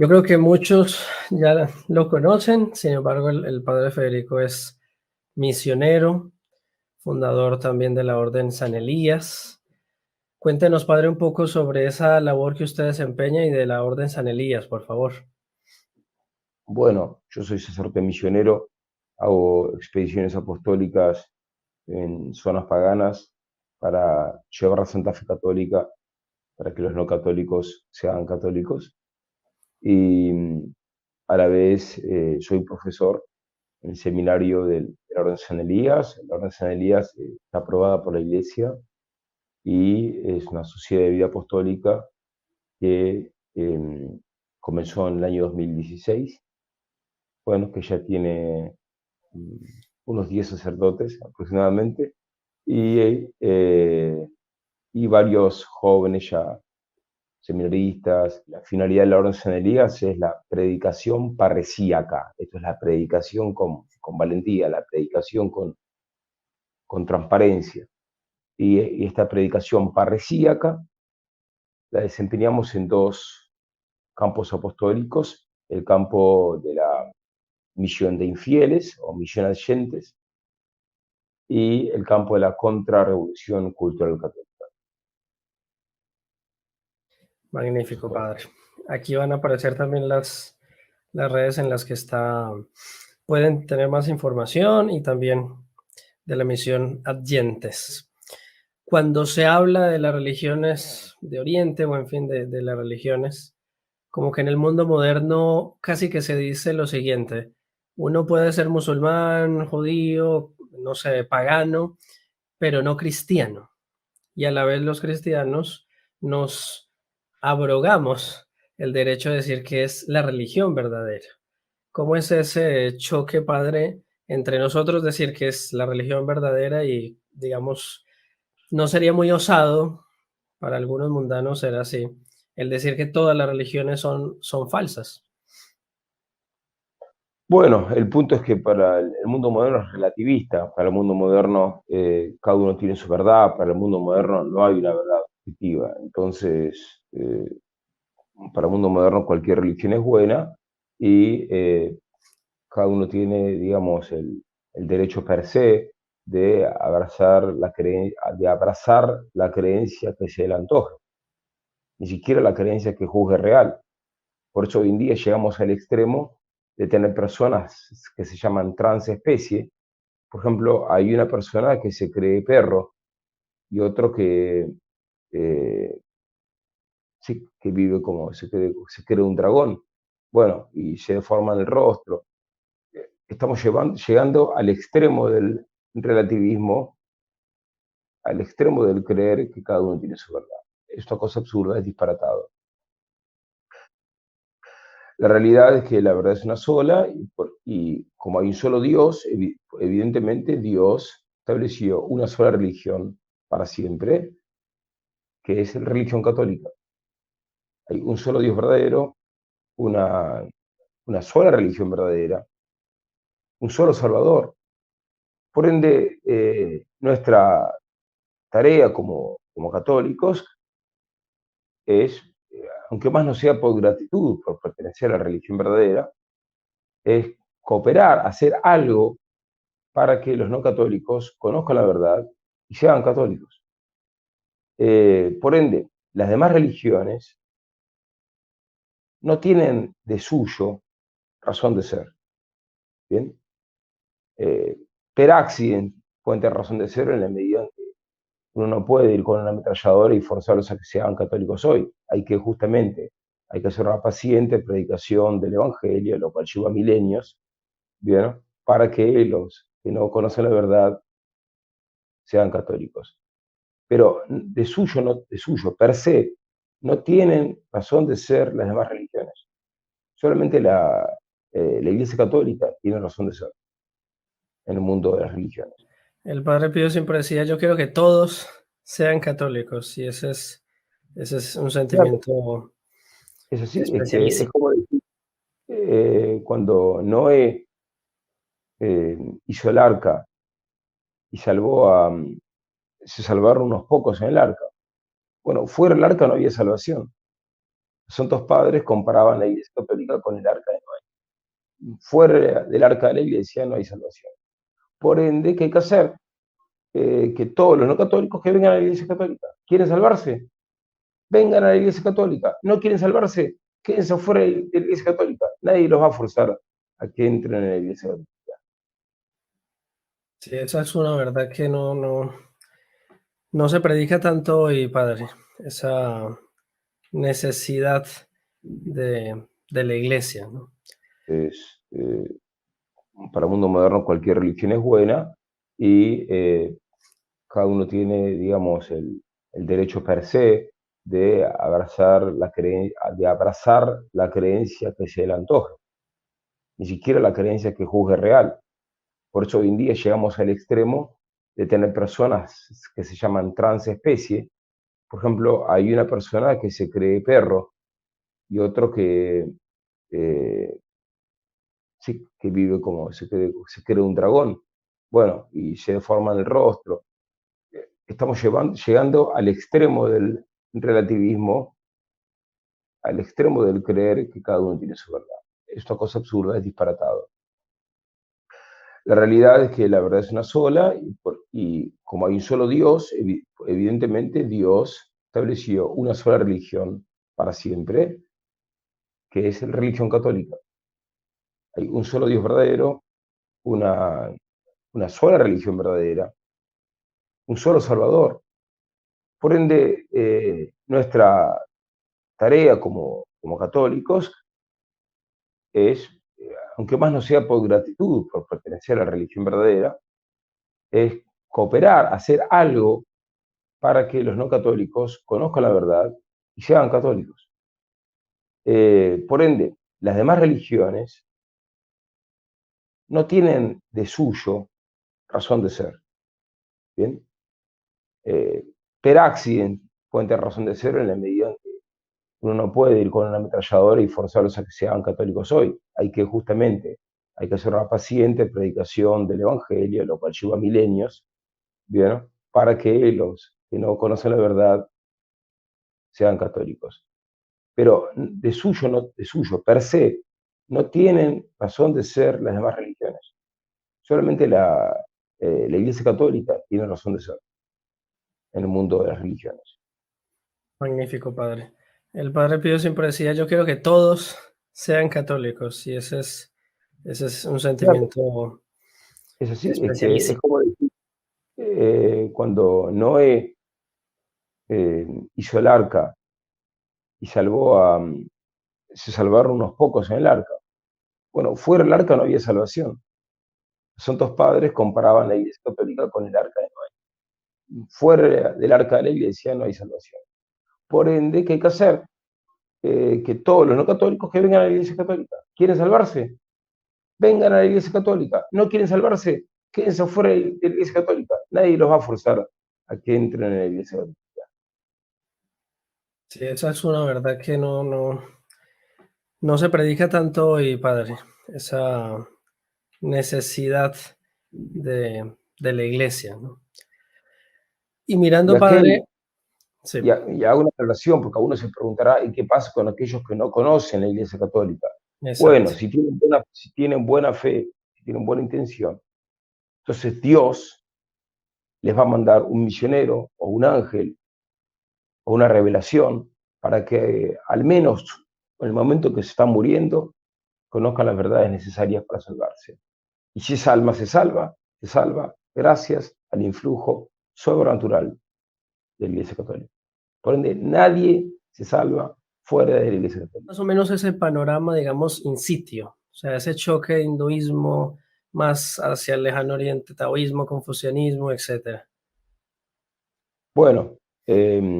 Yo creo que muchos ya lo conocen, sin embargo, el padre Federico es misionero, fundador también de la Orden San Elías. Cuéntenos, padre, un poco sobre esa labor que usted desempeña y de la Orden San Elías, por favor. Bueno, yo soy sacerdote misionero, hago expediciones apostólicas en zonas paganas para llevar la Santa Fe Católica, para que los no católicos se hagan católicos. Y a la vez soy profesor en el seminario de la Orden San Elías. La Orden San Elías está aprobada por la Iglesia y es una sociedad de vida apostólica que comenzó en el año 2016. Bueno, que ya tiene mm, unos 10 sacerdotes aproximadamente, y, eh, y varios jóvenes ya seminaristas. La finalidad de la Orden San Elías es la predicación parresíaca. Esto es la predicación con valentía, la predicación con transparencia. Y esta predicación parresíaca la desempeñamos en dos campos apostólicos: el campo de la misión de infieles o misión adyentes, y el campo de la contrarrevolución cultural católica. Magnífico, Bueno, padre. Aquí van a aparecer también las redes en las que pueden tener más información y también de la misión Adyentes. Cuando se habla de las religiones de Oriente o en fin de las religiones, como que en el mundo moderno casi que se dice lo siguiente: uno puede ser musulmán, judío, no sé, pagano, pero no cristiano. Y a la vez los cristianos nos abrogamos el derecho a decir que es la religión verdadera. ¿Cómo es ese choque, padre, entre nosotros decir que es la religión verdadera y, digamos, no sería muy osado para algunos mundanos ser así, el decir que todas las religiones son falsas? bueno, el punto es que para el mundo moderno es relativista. Para el mundo moderno cada uno tiene su verdad. Para el mundo moderno no hay una verdad objetiva. Entonces, para el mundo moderno cualquier religión es buena, y cada uno tiene, digamos, el derecho per se de abrazar la creencia que se le antoje, ni siquiera la creencia que juzgue real. Por eso hoy en día llegamos al extremo de tener personas que se llaman transespecie. Por ejemplo, hay una persona que se cree perro y otro que, eh, sí, que vive como se cree un dragón. Bueno, y se deforman el rostro. Estamos llegando al extremo del relativismo, al extremo del creer que cada uno tiene su verdad. Es una cosa absurda, es disparatado. La realidad es que la verdad es una sola, y como hay un solo Dios, evidentemente Dios estableció una sola religión para siempre, que es la religión católica. Hay un solo Dios verdadero, una, una sola religión verdadera, un solo Salvador. Por ende, nuestra tarea como católicos es, aunque más no sea por gratitud, por pertenecer a la religión verdadera, es cooperar, hacer algo para que los no católicos conozcan la verdad y sean católicos. Por ende, las demás religiones no tienen de suyo razón de ser. ¿Bien? Eh, per accident pueden tener razón de ser en la medida en que uno no puede ir con una ametralladora y forzarlos a que sean católicos hoy. Hay que hacer una paciente predicación del Evangelio, lo cual lleva milenios, ¿bien? Para que los que no conocen la verdad sean católicos. Pero de suyo, per se, no tienen razón de ser las demás religiones. Solamente la Iglesia Católica tiene razón de ser en el mundo de las religiones. El padre Pío siempre decía: yo quiero que todos sean católicos, y ese es un Claro, sentimiento es así, es que es especialísimo. como decir, cuando Noé hizo el arca y se salvaron unos pocos en el arca. Bueno, fuera del arca no había salvación. Los santos padres comparaban la Iglesia Católica con el arca de Noé. Fuera del arca de la Iglesia no hay salvación. Por ende, ¿qué hay que hacer? Que todos los no católicos que vengan a la Iglesia Católica. ¿Quieren salvarse? Vengan a la Iglesia Católica. ¿No quieren salvarse? Quédense fuera de la Iglesia Católica. Nadie los va a forzar a que entren en la Iglesia Católica. Sí, esa es una verdad que no se predica tanto hoy, padre, esa necesidad de la iglesia, ¿no? Es, para el mundo moderno cualquier religión es buena y cada uno tiene, digamos, el derecho per se de de abrazar la creencia que se le antoje, ni siquiera la creencia que juzgue real. Por eso hoy en día llegamos al extremo de tener personas que se llaman transespecie. Por ejemplo, hay una persona que se cree perro y otro que, eh, sí, que vive como se cree un dragón. Bueno, y se deforman el rostro. Estamos llegando al extremo del relativismo, al extremo del creer que cada uno tiene su verdad. Es una cosa absurda, es disparatado. La realidad es que la verdad es una sola y como hay un solo Dios, evidentemente Dios estableció una sola religión para siempre, que es la religión católica. Hay un solo Dios verdadero, una, una sola religión verdadera, un solo Salvador. Por ende, nuestra tarea como católicos es, aunque más no sea por gratitud, por pertenecer a la religión verdadera, es cooperar, hacer algo para que los no católicos conozcan la verdad y sean católicos. Por ende, las demás religiones no tienen de suyo razón de ser. ¿Bien? Per accident pueden tener razón de ser en la medida en que uno no puede ir con una ametralladora y forzarlos a que sean católicos hoy. Hay que justamente, hay que hacer una paciente predicación del Evangelio, lo cual lleva milenios, ¿bien? Para que los que no conocen la verdad sean católicos. Pero de suyo, no, de suyo, per se, no tienen razón de ser las demás religiones. Solamente la Iglesia Católica tiene razón de ser en el mundo de las religiones. Magnífico, padre. El padre Pío siempre decía, yo quiero que todos sean católicos, y ese es un Claro, sentimiento es así, es que es especialísimo. como decir, cuando Noé hizo el arca y se salvaron unos pocos en el arca. Bueno, fuera del arca no había salvación. Los santos padres comparaban la Iglesia Católica con el arca de Noé. Fuera del arca de la Iglesia no hay salvación. Por ende, ¿qué hay que hacer? Que todos los no católicos que vengan a la Iglesia Católica. ¿Quieren salvarse? Vengan a la Iglesia Católica. ¿No quieren salvarse? Quédense fuera de la Iglesia Católica. Nadie los va a forzar a que entren en la Iglesia Católica. Sí, esa es una verdad que no se predica tanto hoy, padre, esa necesidad de la iglesia, ¿no? Y Y mirando, aquel, padre, sí, y hago una aclaración, porque uno se preguntará, ¿y qué pasa con aquellos que no conocen la Iglesia Católica? Bueno, exacto. si tienen buena fe, si tienen buena intención, entonces Dios les va a mandar un misionero o un ángel o una revelación para que al menos en el momento que se están muriendo conozcan las verdades necesarias para salvarse. Y si esa alma se salva gracias al influjo sobrenatural de la Iglesia Católica. Por ende, nadie se salva fuera de la Iglesia Católica. Más o menos ese panorama, digamos, in sitio, o sea, ese choque de hinduismo más hacia el lejano oriente, taoísmo, confucianismo, etcétera. Bueno, es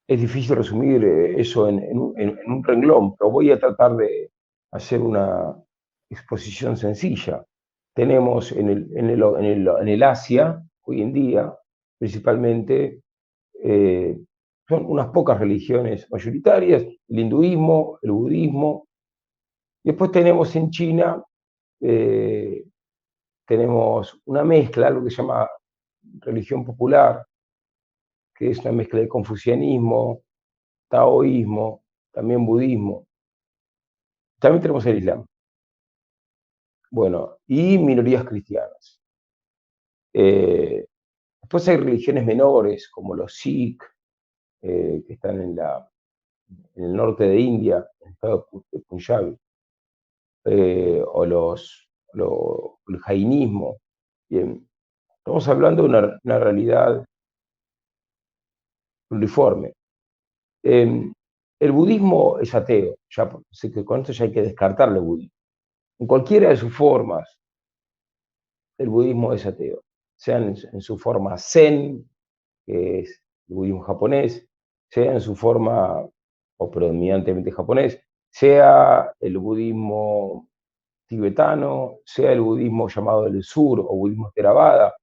difícil resumir eso en un renglón, pero voy a tratar de hacer una exposición sencilla. Tenemos en el Asia, hoy en día, principalmente, eh, son unas pocas religiones mayoritarias, el hinduismo, el budismo. Después tenemos en China, eh, tenemos una mezcla, algo que se llama religión popular, que es una mezcla de confucianismo, taoísmo, también budismo, también tenemos el Islam. Bueno, y minorías cristianas. Después hay religiones menores, como los Sikh, que están en el norte de India, en el estado de Punjab, el jainismo. Bien, estamos hablando de una realidad uniforme. El budismo es ateo, ya sé que con esto ya hay que descartarlo el budismo. En cualquiera de sus formas, el budismo es ateo, sea en su forma zen, que es el budismo japonés, sea en su forma o predominantemente japonés, sea el budismo tibetano, sea el budismo llamado del sur o budismo Theravada,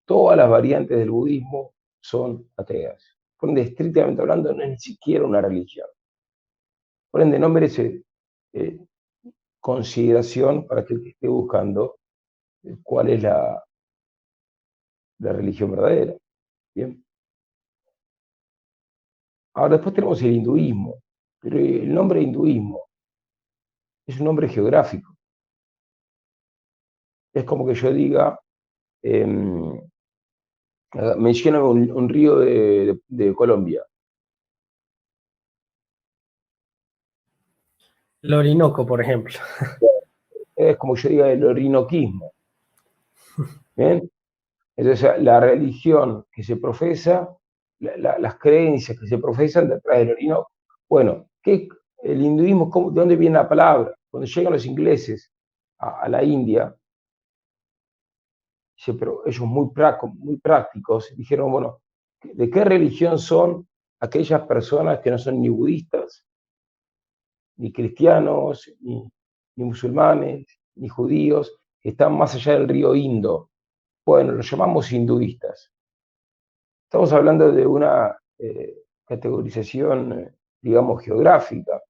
todas las variantes del budismo son ateas. Por ende, estrictamente hablando, no es ni siquiera una religión. Por ende, no merece consideración para aquel que esté buscando cuál es la religión verdadera. Bien. Ahora, después tenemos el hinduismo, pero el nombre hinduismo es un nombre geográfico. Es como que yo diga, menciona un río de Colombia. El Orinoco, por ejemplo. Es como yo diga el orinoquismo. ¿Bien? Entonces, la religión que se profesa, las creencias que se profesan detrás del Orinoco. Bueno, el hinduismo, ¿de dónde viene la palabra? Cuando llegan los ingleses a la India, pero ellos muy prácticos, dijeron, bueno, ¿de qué religión son aquellas personas que no son ni budistas, ni cristianos, ni musulmanes, ni judíos, que están más allá del río Indo? Bueno, los llamamos hinduistas. Estamos hablando de una categorización, digamos, geográfica,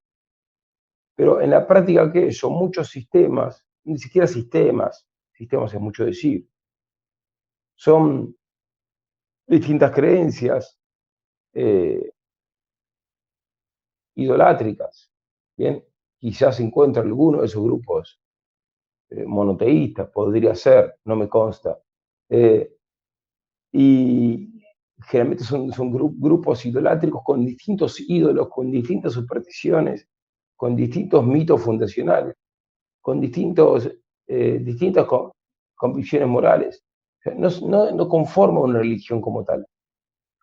pero en la práctica, ¿qué? Son muchos sistemas, ni siquiera sistemas es mucho decir, son distintas creencias idolátricas, ¿bien? Quizás se encuentra alguno de esos grupos monoteístas, podría ser, no me consta, y generalmente son grupos idolátricos con distintos ídolos, con distintas supersticiones, con distintos mitos fundacionales, con distintas convicciones morales. O sea, no conforma una religión como tal.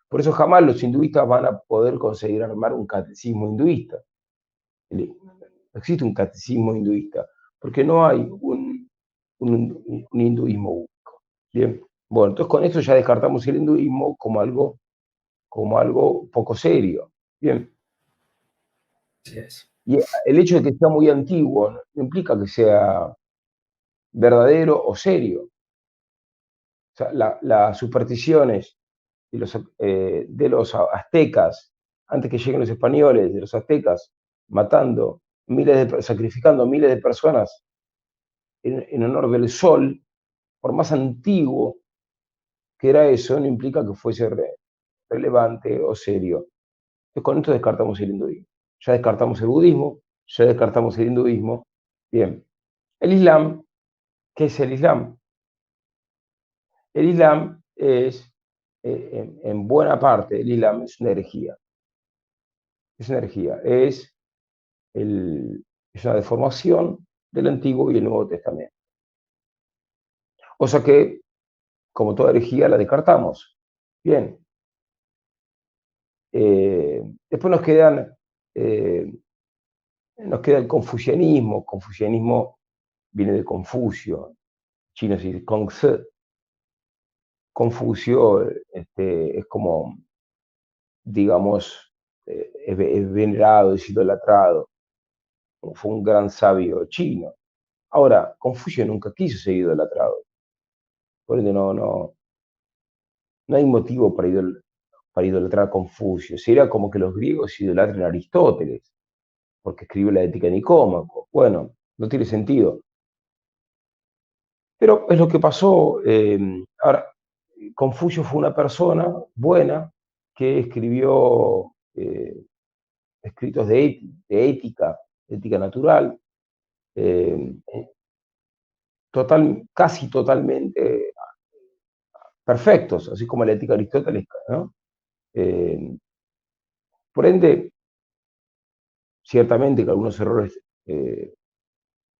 Por eso jamás los hinduistas van a poder conseguir armar un catecismo hinduista. No existe un catecismo hinduista, porque no hay un hinduismo único. Bien. Bueno, entonces con esto ya descartamos el hinduismo como algo poco serio. Bien. Así es. Y el hecho de que sea muy antiguo no implica que sea verdadero o serio. O sea, las supersticiones de los aztecas, antes que lleguen los españoles, de los aztecas, sacrificando miles de personas en honor del sol, por más antiguo que era eso, no implica que fuese relevante o serio. Entonces, con esto descartamos el hinduismo. Ya descartamos el budismo, ya descartamos el hinduismo. Bien. El Islam, ¿qué es el Islam? El Islam es, en buena parte, el Islam es una herejía. Es una herejía. Es una deformación del Antiguo y el Nuevo Testamento. O sea que, como toda herejía, la descartamos. Bien. Después nos queda el confucianismo. Confucianismo viene de Confucio, chino se dice Kongzi. Confucio es como, digamos, es venerado, es idolatrado. Fue un gran sabio chino. Ahora, Confucio nunca quiso ser idolatrado. Por ende, no hay motivo para idolatrar a Confucio. Sería como que los griegos idolatren a Aristóteles, porque escribió la Ética de Nicómaco. Bueno, no tiene sentido. Pero es lo que pasó. Ahora, Confucio fue una persona buena que escribió escritos de ética, ética natural, eh, casi totalmente perfectos, así como la ética aristotélica, ¿no? Eh, por ende, ciertamente que algunos errores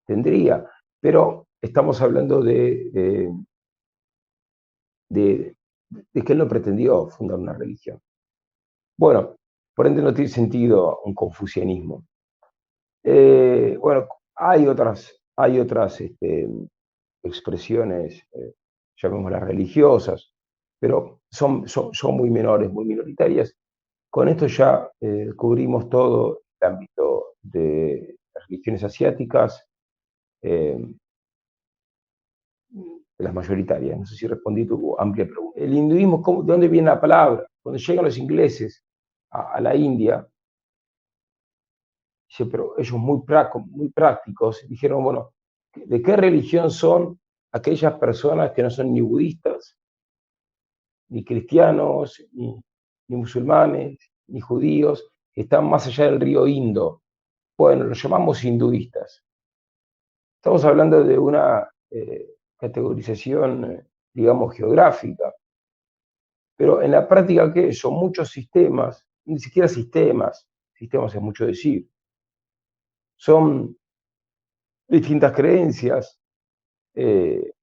tendría, pero estamos hablando de que él no pretendió fundar una religión. Bueno, por ende no tiene sentido un confucianismo. Bueno, hay otras expresiones, llamémoslas religiosas, pero son muy menores, muy minoritarias. Con esto ya cubrimos todo el ámbito de las religiones asiáticas, eh, de las mayoritarias. No sé si respondí tu amplia pregunta. El hinduismo, ¿de dónde viene la palabra? Cuando llegan los ingleses a la India, dice, pero ellos muy prácticos dijeron, bueno, ¿de qué religión son aquellas personas que no son ni budistas, ni cristianos, ni musulmanes, ni judíos, que están más allá del río Indo? Bueno, los llamamos hinduistas. Estamos hablando de una categorización, digamos, geográfica, pero en la práctica, ¿qué? Son muchos sistemas, ni siquiera sistemas es mucho decir, son distintas creencias eh,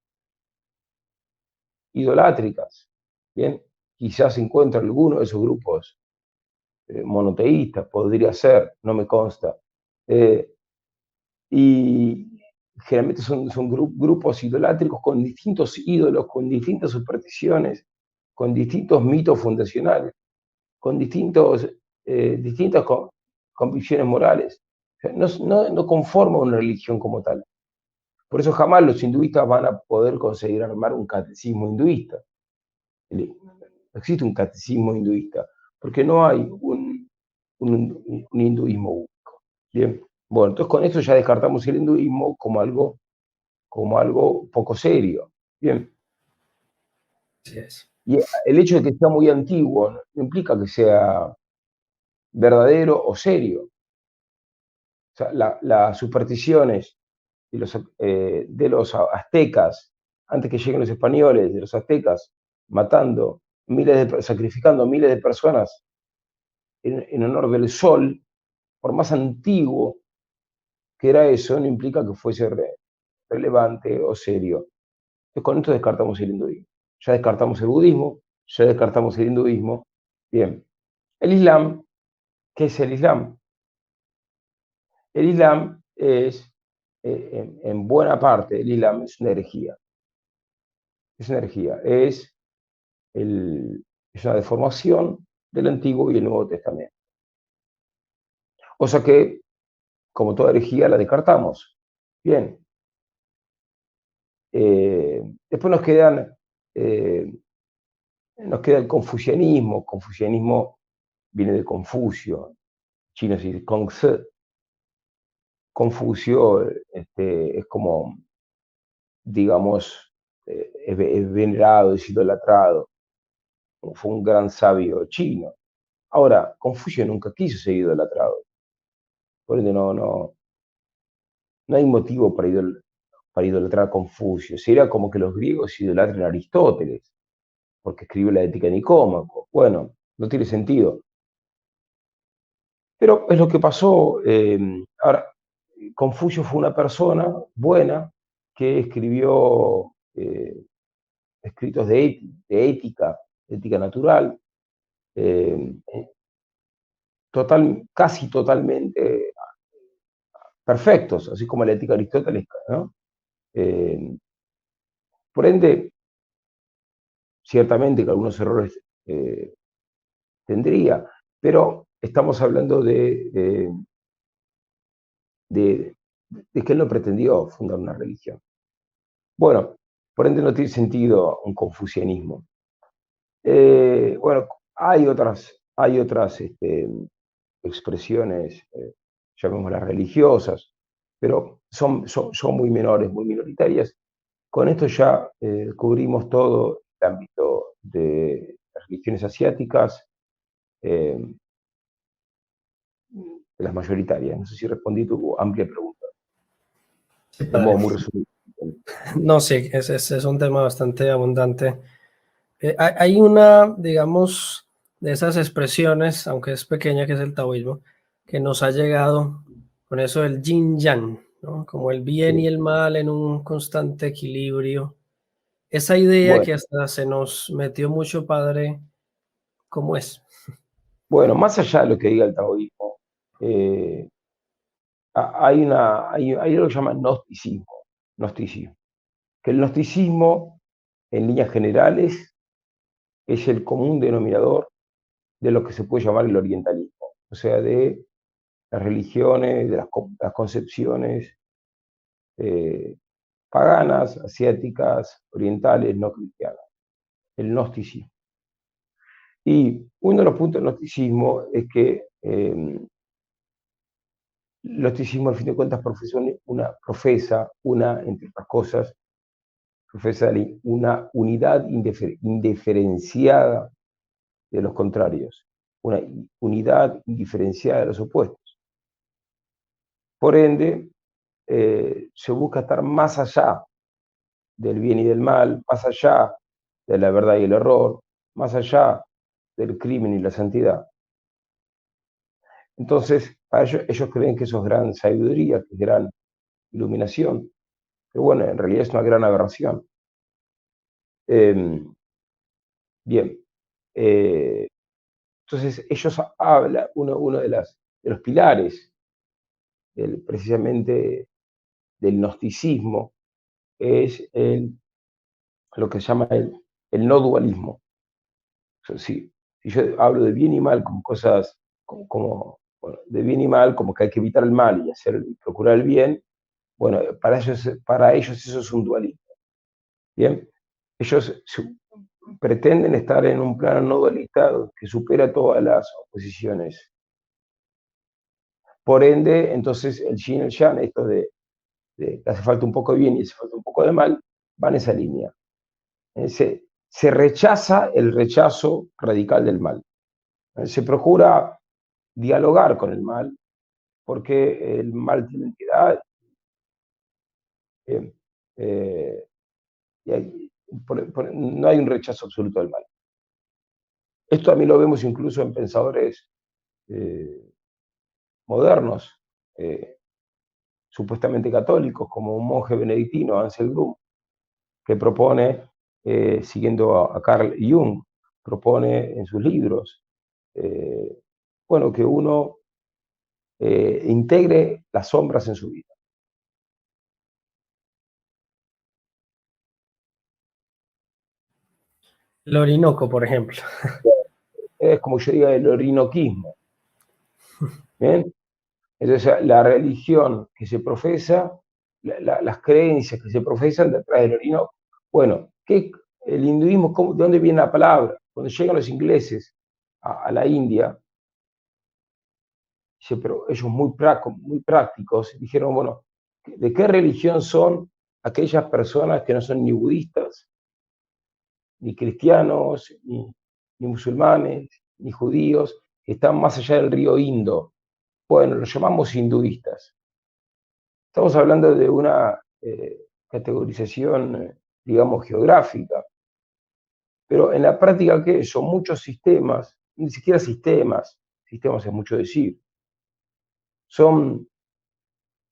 idolátricas, ¿bien? Quizás se encuentra alguno de esos grupos monoteístas, podría ser, no me consta, eh, y generalmente son grupos idolátricos con distintos ídolos, con distintas supersticiones, con distintos mitos fundacionales, con distintas convicciones morales. O sea, no conforma una religión como tal. Por eso jamás los hinduistas van a poder conseguir armar un catecismo hinduista. No existe un catecismo hinduista, porque no hay un hinduismo único. Bien, bueno, entonces con eso ya descartamos el hinduismo como algo poco serio. Bien, Así es. y el hecho de que sea muy antiguo no implica que sea verdadero o serio. O sea, las supersticiones de los aztecas, antes que lleguen los españoles, de los aztecas, sacrificando miles de personas en honor del sol, por más antiguo que era eso, no implica que fuese relevante o serio. Entonces, con esto descartamos el hinduismo. Ya descartamos el budismo, ya descartamos el hinduismo. Bien. El Islam, ¿qué es el Islam? El Islam es, en buena parte, el Islam es una herejía. Es una herejía. Es una deformación del Antiguo y el Nuevo Testamento. O sea que, como toda herejía, la descartamos. Bien. Después eh, nos queda el confucianismo. Confucianismo viene de Confucio. Chino se dice Kongzi. Confucio es como, digamos, es venerado, es idolatrado. Fue un gran sabio chino. Ahora, Confucio nunca quiso ser idolatrado. Por ende, no hay motivo para idolatrar a Confucio. Sería como que los griegos idolatren a Aristóteles, porque escribió la Ética de Nicómaco. Bueno, no tiene sentido. Pero es lo que pasó. Ahora, Confucio fue una persona buena que escribió escritos de ética natural, eh, casi totalmente perfectos, así como la ética aristotélica, ¿no? Eh, por ende, ciertamente que algunos errores tendría, pero estamos hablando de que él no pretendió fundar una religión. Bueno, por ende no tiene sentido un confucianismo. Bueno, hay otras expresiones, llamémoslas religiosas, pero son muy menores, muy minoritarias. Con esto ya cubrimos todo el ámbito de las religiones asiáticas, eh, de las mayoritarias. No sé si respondí tu amplia pregunta, Sí, de modo padre. muy resumido. No, sí, es un tema bastante abundante. Hay una, digamos, de esas expresiones, aunque es pequeña, que es el taoísmo, que nos ha llegado con eso del yin yang, ¿no? Como el bien y Sí. el mal en un constante equilibrio. Esa idea Bueno, que hasta se nos metió mucho, padre, ¿cómo es? bueno, más allá de lo que diga el taoísmo, eh, hay algo que se llama gnosticismo, que el gnosticismo, en líneas generales, es el común denominador de lo que se puede llamar el orientalismo, o sea, de las religiones, de las concepciones eh, paganas, asiáticas, orientales, no cristianas, el gnosticismo. Y uno de los puntos del gnosticismo es que el gnosticismo, al fin de cuentas, profesa una, entre otras cosas, profesa una unidad indiferenciada de los contrarios, una unidad indiferenciada de los opuestos. Por ende, se busca estar más allá del bien y del mal, más allá de la verdad y el error, más allá del crimen y la santidad. Entonces, para ellos creen que eso es gran sabiduría, que es gran iluminación, pero bueno, en realidad es una gran aberración. Eh, bien, eh, entonces ellos hablan, uno de los pilares precisamente del gnosticismo es lo que se llama el no dualismo. O sea, si yo hablo de bien y mal como cosas, bueno, de bien y mal, como que hay que evitar el mal y procurar el bien, bueno, para ellos eso es un dualismo. Bien, ellos pretenden estar en un plano no dualista que supera todas las oposiciones. Por ende, entonces el yin y el yang, esto de que hace falta un poco de bien y hace falta un poco de mal, van en esa línea. Se rechaza el rechazo radical del mal. Se procura dialogar con el mal, porque el mal tiene entidad, eh, eh, y no hay un rechazo absoluto del mal. Esto también lo vemos incluso en pensadores eh, modernos, eh, supuestamente católicos, como un monje benedictino, Ansel Grum, que propone, siguiendo a Carl Jung, propone en sus libros, bueno, que uno integre las sombras en su vida. El Orinoco, por ejemplo. Es como yo diga el orinoquismo. ¿Bien? Entonces, la religión que se profesa, las creencias que se profesan detrás del Orinoco. Bueno, el hinduismo, ¿de dónde viene la palabra? Cuando llegan los ingleses a la India, pero ellos muy prácticos dijeron, bueno, ¿de qué religión son aquellas personas que no son ni budistas, ni cristianos, ni musulmanes, ni judíos, que están más allá del río Indo? Bueno, los llamamos hinduistas. Estamos hablando de una categorización, digamos, geográfica, pero en la práctica, ¿qué? Son muchos sistemas, ni siquiera sistemas es mucho decir, son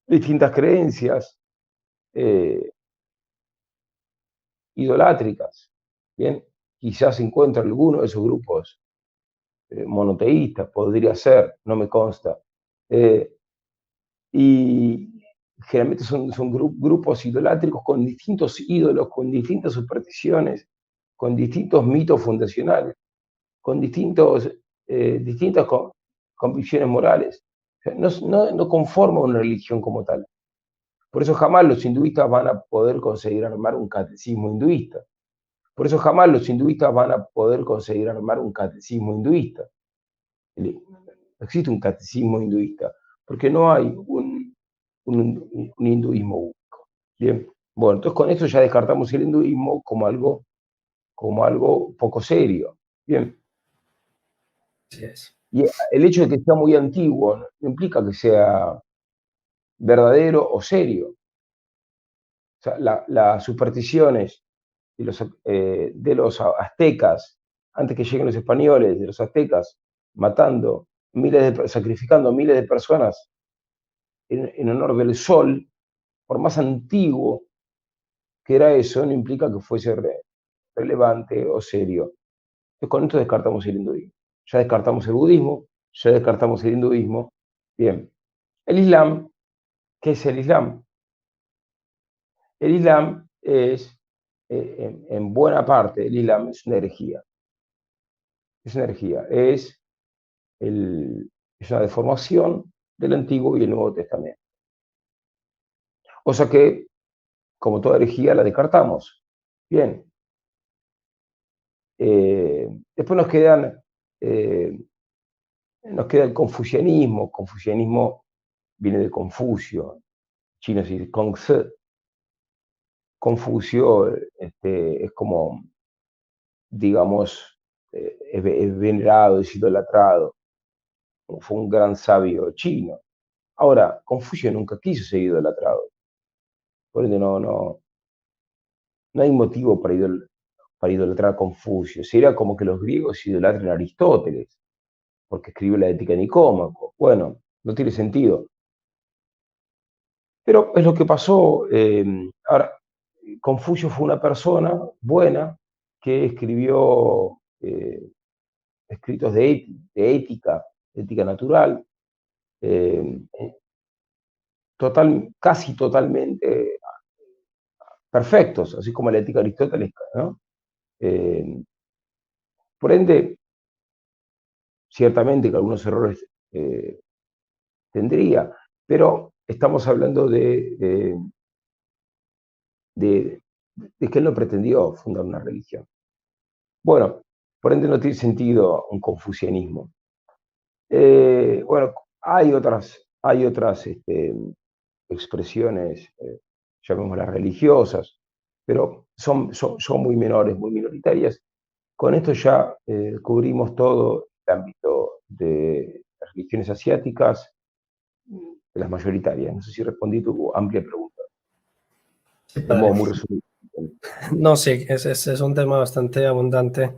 distintas creencias eh, idolátricas, ¿bien? Quizás se encuentra alguno de esos grupos monoteístas, podría ser, no me consta, eh, y generalmente son grupos idolátricos con distintos ídolos, con distintas supersticiones, con distintos mitos fundacionales, con distintas convicciones morales. O sea, no conforma una religión como tal. Por eso jamás los hinduistas van a poder conseguir armar un catecismo hinduista. Por eso jamás los hinduistas van a poder conseguir armar un catecismo hinduista. No existe un catecismo hinduista, porque no hay un hinduismo único. Bien, bueno, entonces con esto ya descartamos el hinduismo como algo poco serio. Bien. Así es. Y el hecho de que sea muy antiguo no implica que sea verdadero o serio. O sea, las supersticiones de los aztecas, antes que lleguen los españoles, de los aztecas, matando sacrificando miles de personas en honor del sol, por más antiguo que era eso, no implica que fuese relevante o serio. Entonces, con esto descartamos el hinduismo. Ya descartamos el budismo, ya descartamos el hinduismo. Bien, el Islam, ¿qué es el Islam? El Islam es, en buena parte, el Islam es una herejía. Es una herejía, es una deformación del Antiguo y el Nuevo Testamento. O sea que, como toda herejía, la descartamos. Bien. Después eh, nos queda el confucianismo. Confucianismo viene de Confucio, chino se dice Kongzi. Confucio es como, digamos, es venerado, es idolatrado, fue un gran sabio chino. Ahora, Confucio nunca quiso ser idolatrado, por ende no hay motivo para idolatrar a Confucio. Sería como que los griegos idolatren a Aristóteles, porque escribió la Ética de Nicómaco. Bueno, no tiene sentido. Pero es lo que pasó. Ahora, Confucio fue una persona buena que escribió escritos de ética natural, eh, casi totalmente perfectos, así como la ética aristotélica, ¿no? Eh, por ende, ciertamente que algunos errores tendría, pero estamos hablando de, de que él no pretendió fundar una religión. Bueno, por ende no tiene sentido un confucianismo. Bueno, hay otras expresiones, llamémoslas religiosas, pero son muy menores, muy minoritarias. Con esto ya cubrimos todo el ámbito de las religiones asiáticas, de las mayoritarias. No sé si respondí tu amplia pregunta, Sí, de modo padre. muy resumido. No, sí, es un tema bastante abundante.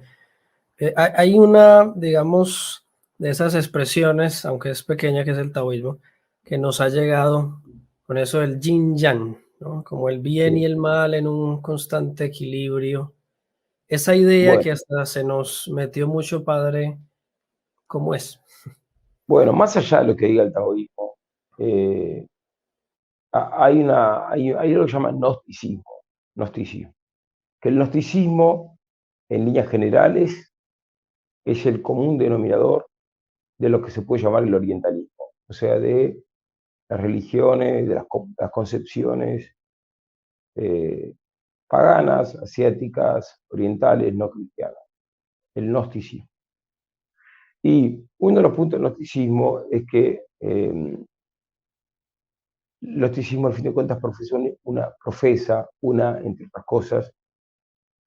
Hay una, digamos, de esas expresiones, aunque es pequeña, que es el taoísmo, que nos ha llegado con eso del yin yang, ¿no? Como el bien y Sí. el mal en un constante equilibrio. Esa idea Bueno, que hasta se nos metió mucho, padre, ¿cómo es? bueno, más allá de lo que diga el taoísmo, eh, hay algo que se llama gnosticismo, que el gnosticismo, en líneas generales, es el común denominador de lo que se puede llamar el orientalismo, o sea, de las religiones, de las concepciones eh, paganas, asiáticas, orientales, no cristianas, el gnosticismo. Y uno de los puntos del gnosticismo es que el gnosticismo, al fin de cuentas, profesa, entre otras cosas,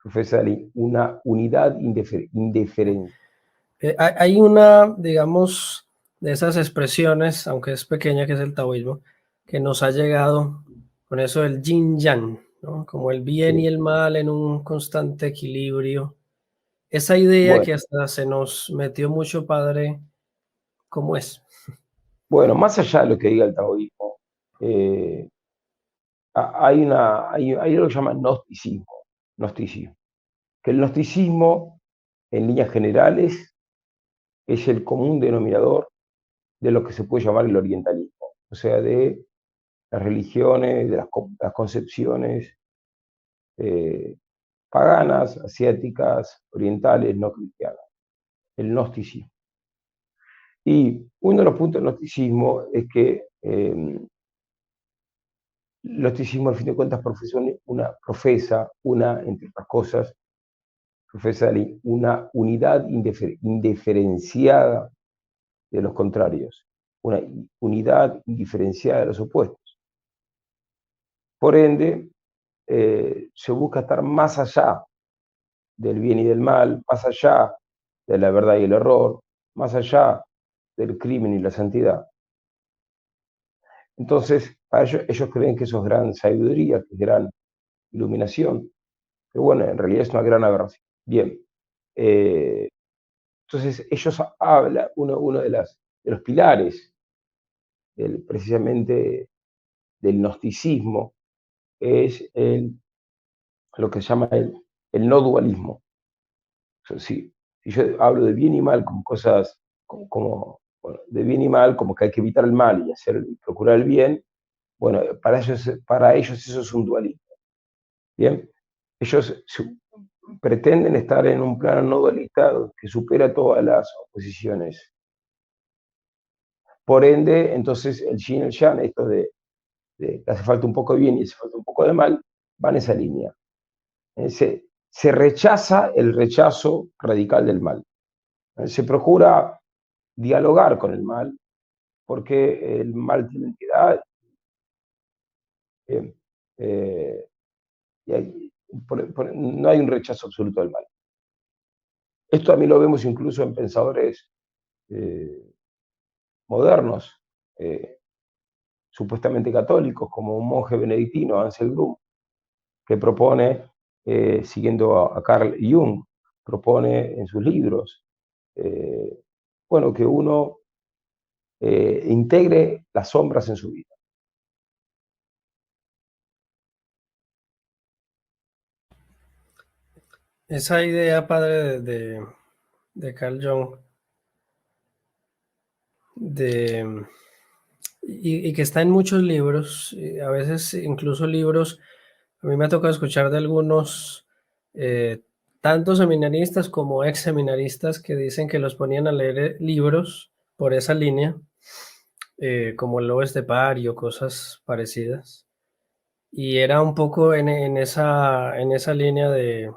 profesa una unidad indiferente. Hay una, digamos, de esas expresiones, aunque es pequeña, que es el taoísmo, que nos ha llegado con eso del yin yang, ¿no? Como el bien y Sí. el mal en un constante equilibrio. Esa idea Bueno, que hasta se nos metió mucho, padre, ¿cómo es? bueno, más allá de lo que diga el taoísmo, eh, hay algo que se llama gnosticismo, que el gnosticismo, en líneas generales, es el común denominador de lo que se puede llamar el orientalismo, o sea, de las religiones, de las concepciones eh, paganas, asiáticas, orientales, no cristianas, el gnosticismo. Y uno de los puntos del gnosticismo es que el gnosticismo, al fin de cuentas, profesa, entre otras cosas, profesa una unidad indiferenciada de los contrarios, una unidad indiferenciada de los opuestos. Por ende, se busca estar más allá del bien y del mal, más allá de la verdad y el error, más allá del crimen y la santidad. Entonces, para ellos creen que eso es gran sabiduría, que es gran iluminación, pero bueno, en realidad es una gran aberración. Bien, entonces ellos hablan, uno de los pilares precisamente del gnosticismo es lo que se llama el no dualismo. O sea, si yo hablo de bien y mal como cosas, bueno, de bien y mal, como que hay que evitar el mal y procurar el bien, bueno, para ellos eso es un dualismo. Bien, ellos pretenden estar en un plano no dualista que supera todas las oposiciones. Por ende, entonces el yin y el yang, esto de que hace falta un poco de bien y hace falta un poco de mal, van en esa línea. Se rechaza el rechazo radical del mal. Se procura dialogar con el mal, porque el mal tiene entidad. Eh, eh, y no hay un rechazo absoluto del mal. Esto también lo vemos incluso en pensadores modernos, eh, supuestamente católicos, como un monje benedictino, Ansel Grum, que propone, siguiendo a Carl Jung, propone en sus libros, bueno, que uno integre las sombras en su vida. Esa idea, padre, de Carl Jung, de, y que está en muchos libros, a veces incluso libros, a mí me ha tocado escuchar de algunos, tanto seminaristas como ex seminaristas, que dicen que los ponían a leer libros por esa línea, como el Lobo Estepario, cosas parecidas. Y era un poco en esa línea de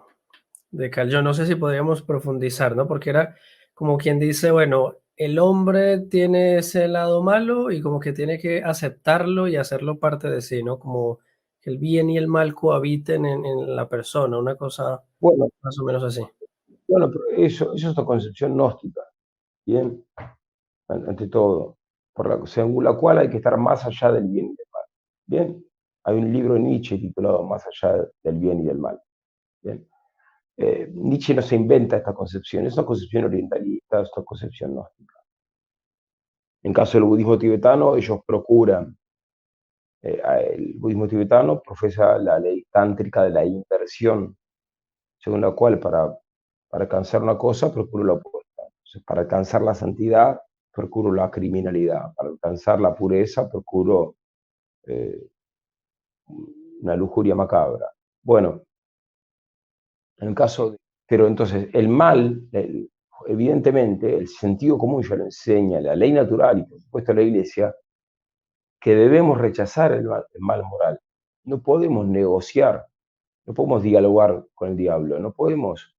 Carl Jung. No sé si podríamos profundizar, ¿no? Porque era como quien dice, bueno, el hombre tiene ese lado malo y como que tiene que aceptarlo y hacerlo parte de sí, ¿no? Como que el bien y el mal cohabiten en la persona, una cosa Bueno, más o menos así. bueno, pero eso es una concepción gnóstica, ¿bien? Ante todo, según la cual hay que estar más allá del bien y del mal. Bien, hay un libro de Nietzsche titulado Más allá del bien y del mal. Bien, Nietzsche no se inventa esta concepción, es una concepción orientalista, es una concepción gnóstica. En caso del budismo tibetano, ellos procuran, el budismo tibetano profesa la ley tántrica de la inversión, según la cual para alcanzar una cosa procuro la opuesta. Entonces, para alcanzar la santidad procuro la criminalidad, para alcanzar la pureza procuro eh, una lujuria macabra. Bueno, en el caso de... Pero entonces el mal, evidentemente, el sentido común ya lo enseña, la ley natural y por supuesto la iglesia, que debemos rechazar el mal moral. No podemos negociar, no podemos dialogar con el diablo, no podemos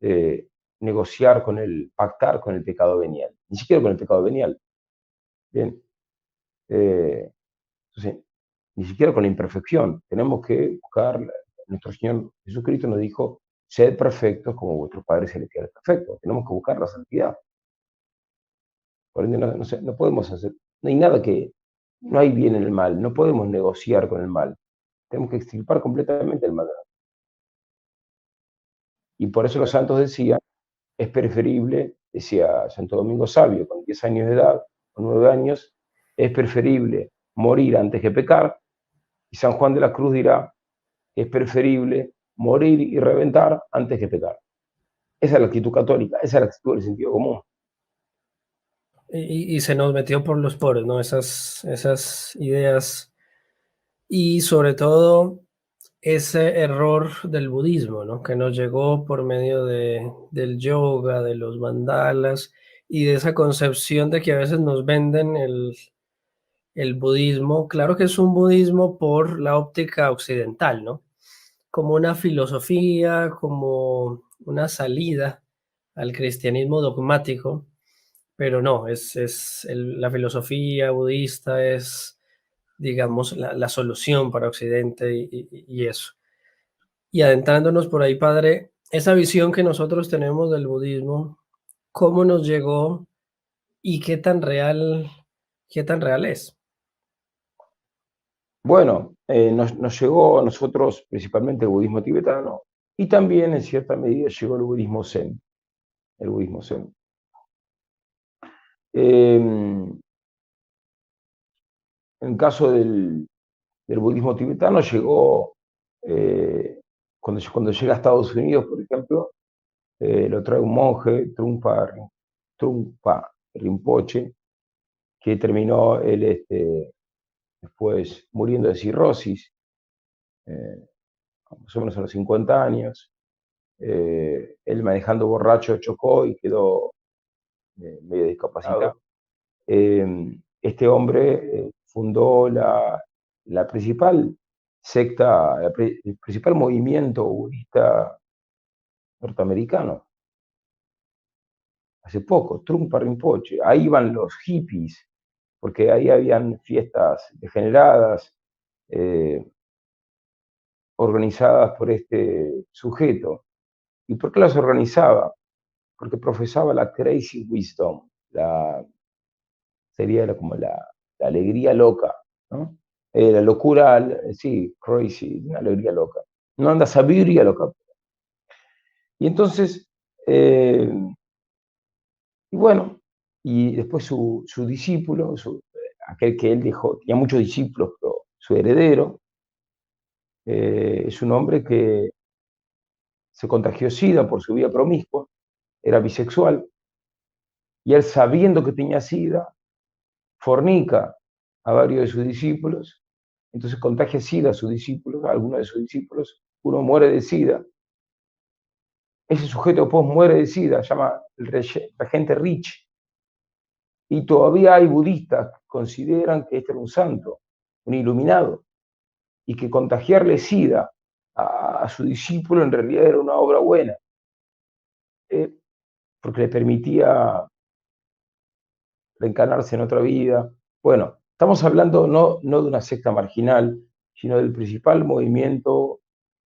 eh, negociar pactar con el pecado venial, ni siquiera con el pecado venial. Bien, entonces, ni siquiera con la imperfección. Tenemos que buscar, nuestro Señor Jesucristo nos dijo, sed perfectos como vuestros padres celestiales perfectos. Tenemos que buscar la santidad. Por ende, no podemos hacer, no hay nada no hay bien en el mal, no podemos negociar con el mal. Tenemos que extirpar completamente el mal. Y por eso los santos decían, es preferible, decía Santo Domingo Sabio, con 10 años de edad, con 9 años, es preferible morir antes que pecar. Y San Juan de la Cruz dirá, es preferible morir y reventar antes que pecar. Esa es la actitud católica, esa es la actitud del sentido común. Y se nos metió por los poros, ¿no? Esas ideas y sobre todo ese error del budismo, ¿no? Que nos llegó por medio del yoga, de los mandalas y de esa concepción de que a veces nos venden el budismo. Claro que es un budismo por la óptica occidental, ¿no? Como una filosofía, como una salida al cristianismo dogmático, pero no, la filosofía budista es, digamos, la solución para Occidente y eso. Y adentrándonos por ahí, padre, esa visión que nosotros tenemos del budismo, ¿cómo nos llegó ¿Y qué tan real es? Bueno, nos llegó a nosotros principalmente el budismo tibetano y también en cierta medida llegó el budismo zen. El budismo zen. En el caso del budismo tibetano llegó, cuando llega a Estados Unidos, por ejemplo, lo trae un monje, Trungpa Rinpoche, que terminó él después muriendo de cirrosis, eh, más o menos a los 50 años. Él manejando borracho chocó y quedó medio discapacitado. Este hombre fundó la principal secta, el principal movimiento budista norteamericano, hace poco, Trungpa Rinpoche. Ahí iban los hippies, porque ahí habían fiestas degeneradas, eh, organizadas por este sujeto. ¿Y por qué las organizaba? Porque profesaba la crazy wisdom, sería como la alegría loca, ¿no? La locura, sí, crazy, una alegría loca. No anda sabiduría loca. Y entonces, y bueno, y después su discípulo, aquel que él dejó, tenía muchos discípulos, pero su heredero, es un hombre que se contagió SIDA por su vida promiscua, era bisexual, y él sabiendo que tenía SIDA, fornica a varios de sus discípulos, entonces contagia SIDA a sus discípulos, a algunos de sus discípulos, uno muere de SIDA, ese sujeto después muere de SIDA, se llama el regente Rich, y todavía hay budistas que consideran que este era un santo, un iluminado, y que contagiarle SIDA a su discípulo en realidad era una obra buena, porque le permitía reencarnarse en otra vida. Bueno, estamos hablando no de una secta marginal, sino del principal movimiento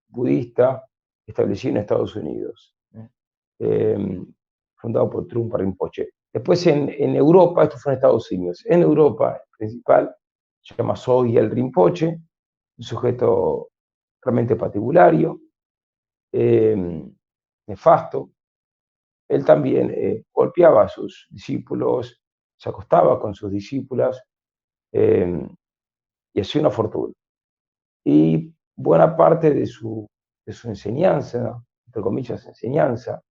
budista establecido en Estados Unidos, fundado por Trungpa Rinpoche. Después en Europa, esto fue en Estados Unidos, en Europa el principal se llama Sogyal Rinpoche, un sujeto realmente patibulario, nefasto. Él también golpeaba a sus discípulos, se acostaba con sus discípulas y hacía una fortuna. Y buena parte de su enseñanza, entre comillas, enseñanza,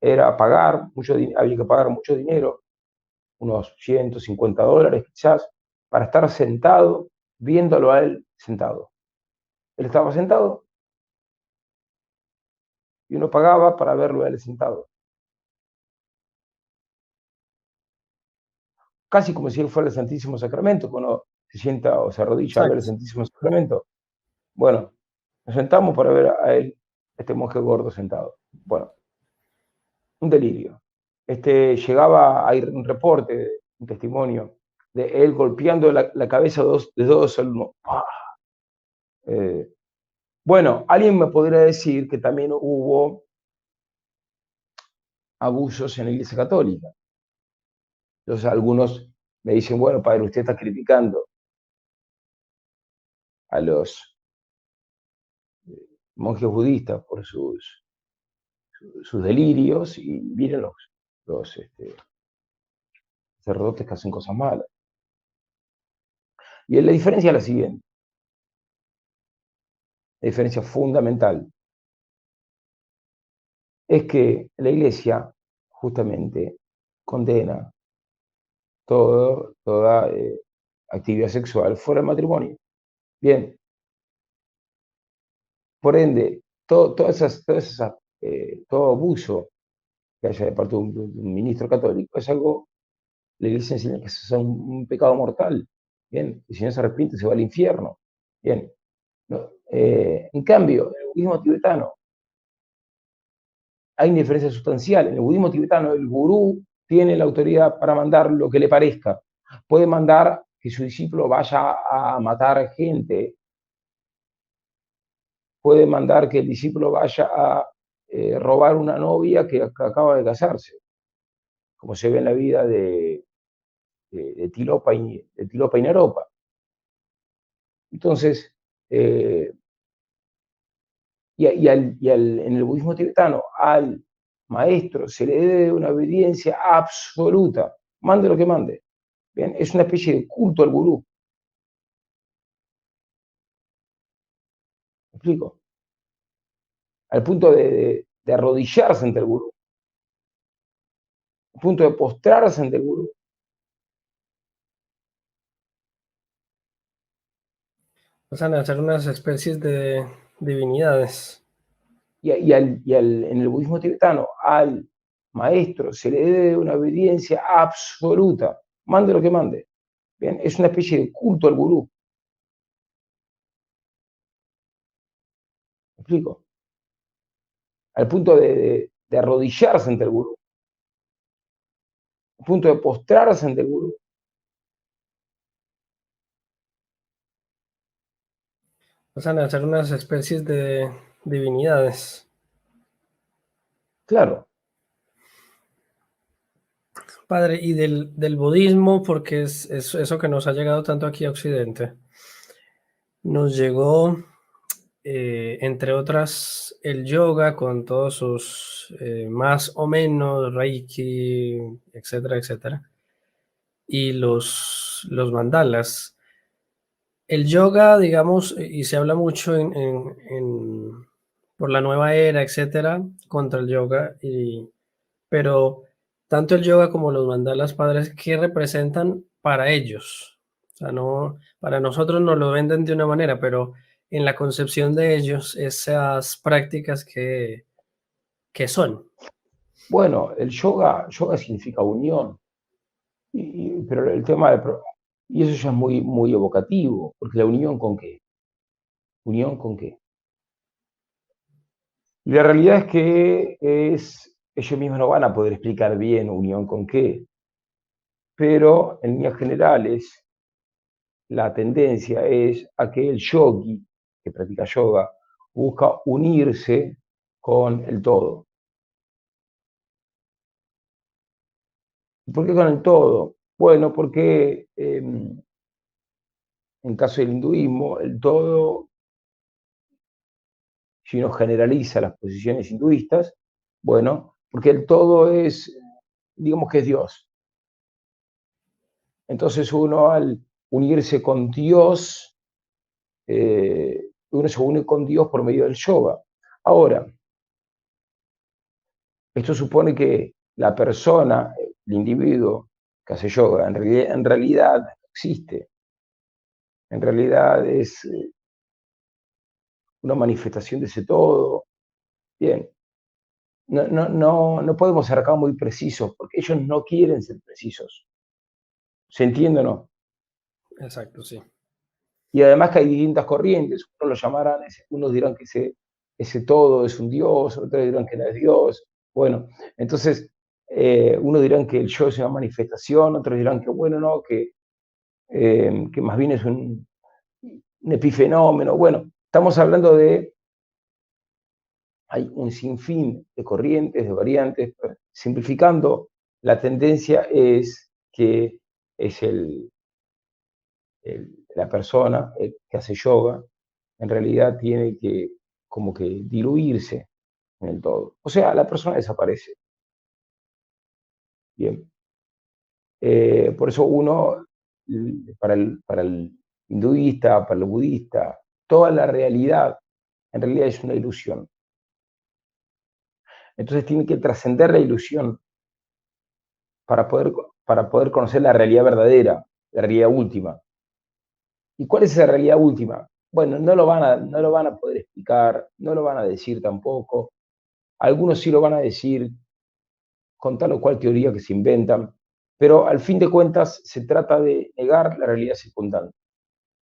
era pagar había que pagar mucho dinero, unos $150 quizás, para estar sentado, viéndolo a él sentado. Él estaba sentado y uno pagaba para verlo a él sentado. Casi como si él fuera el Santísimo Sacramento, cuando se sienta o se arrodilla a ver el Exacto. Santísimo Sacramento. Bueno, nos sentamos para ver a él, este monje gordo sentado. Bueno, un delirio. Llegaba a ir un reporte, un testimonio, de él golpeando la cabeza de dos alumnos. Bueno, alguien me podría decir que también hubo abusos en la Iglesia Católica. Entonces algunos me dicen, bueno, padre, usted está criticando a los monjes budistas por sus delirios y miren los sacerdotes que hacen cosas malas. Y la diferencia es la siguiente, la diferencia fundamental, es que la Iglesia justamente condena toda actividad sexual fuera del matrimonio. Bien, por ende, todo abuso que haya de parte de un ministro católico es algo, la Iglesia enseña que es un pecado mortal. Bien, y si no se arrepiente se va al infierno. Bien, no, en cambio, en el budismo tibetano hay una diferencia sustancial. En el budismo tibetano el gurú tiene la autoridad para mandar lo que le parezca. Puede mandar que su discípulo vaya a matar gente. Puede mandar que el discípulo vaya a robar una novia que acaba de casarse. como se ve en la vida de Tilopa y Naropa. Entonces, en el budismo tibetano, al maestro se le debe una obediencia absoluta, mande lo que mande. Bien, es una especie de culto al gurú. ¿Me explico? Al punto de arrodillarse ante el gurú, al punto de postrarse ante el gurú. Pasan a ser unas especies de divinidades. En el budismo tibetano, al maestro se le debe una obediencia absoluta, mande lo que mande. Bien, es una especie de culto al gurú. ¿Me explico? Al punto de arrodillarse ante el gurú, al punto de postrarse ante el gurú. Pasan a ser unas especies de divinidades. Claro. Padre, y del budismo, porque es eso que nos ha llegado tanto aquí a Occidente. Nos llegó, entre otras, el yoga con todos sus más o menos Reiki, etcétera, etcétera. Y los mandalas. El yoga, digamos, y se habla mucho por la nueva era, etcétera, contra el yoga, pero tanto el yoga como los mandalas, padres, ¿qué representan para ellos? O sea, no, para nosotros nos lo venden de una manera, pero en la concepción de ellos, esas prácticas que son. Bueno, yoga significa unión, pero el tema y eso ya es muy, muy evocativo, porque la unión con qué, unión con qué. Y la realidad es que ellos mismos no van a poder explicar bien unión con qué, pero en líneas generales la tendencia es a que el yogi que practica yoga busca unirse con el todo. ¿Por qué con el todo? Bueno, porque en caso del hinduismo, el todo, si uno generaliza las posiciones hinduistas, bueno, porque el todo es, digamos que es Dios. Entonces uno al unirse con Dios, uno se une con Dios por medio del yoga. Ahora, esto supone que la persona, el individuo que hace yoga, en realidad existe. En realidad es una manifestación de ese todo. Bien, no podemos ser acá muy precisos, porque ellos no quieren ser precisos. ¿Se entiende o no? Exacto, sí. Y además que hay distintas corrientes, unos dirán que ese todo es un Dios, otros dirán que no es Dios. Bueno, entonces, unos dirán que el yo es una manifestación, otros dirán que, bueno, no, que más bien es un epifenómeno. Bueno, estamos hablando hay un sinfín de corrientes, de variantes. Simplificando, la tendencia es que es la persona que hace yoga, en realidad tiene que como que diluirse en el todo. O sea, la persona desaparece. Bien. Por eso para el hinduista, para el budista, toda la realidad en realidad es una ilusión. Entonces tiene que trascender la ilusión para poder conocer la realidad verdadera, la realidad última. ¿Y cuál es esa realidad última? Bueno, no lo van a poder explicar, no lo van a decir tampoco. Algunos sí lo van a decir con tal o cual teoría que se inventan, pero al fin de cuentas se trata de negar la realidad circundante.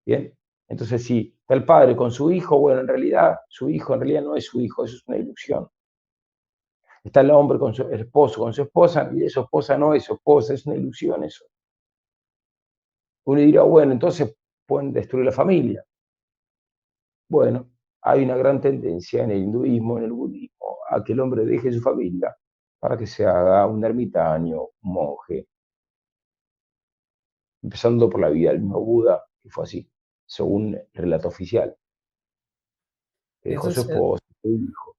¿Bien? Entonces, si está el padre con su hijo, bueno, en realidad su hijo en realidad no es su hijo, eso es una ilusión. Está el hombre con el esposo, con su esposa, y su esposa no es su esposa, es una ilusión eso. Uno dirá, bueno, entonces pueden destruir la familia. Bueno, hay una gran tendencia en el hinduismo, en el budismo, a que el hombre deje su familia para que se haga un ermitaño, un monje, empezando por la vida del mismo Buda, que fue así, según el relato oficial, que dejó Eso su es, esposa, su hijo.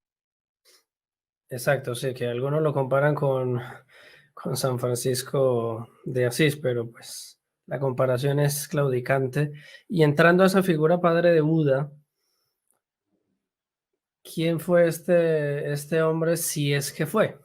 exacto, sí, que algunos lo comparan con San Francisco de Asís, pero pues la comparación es claudicante. Y entrando a esa figura padre de Buda, ¿quién fue este hombre si es que fue?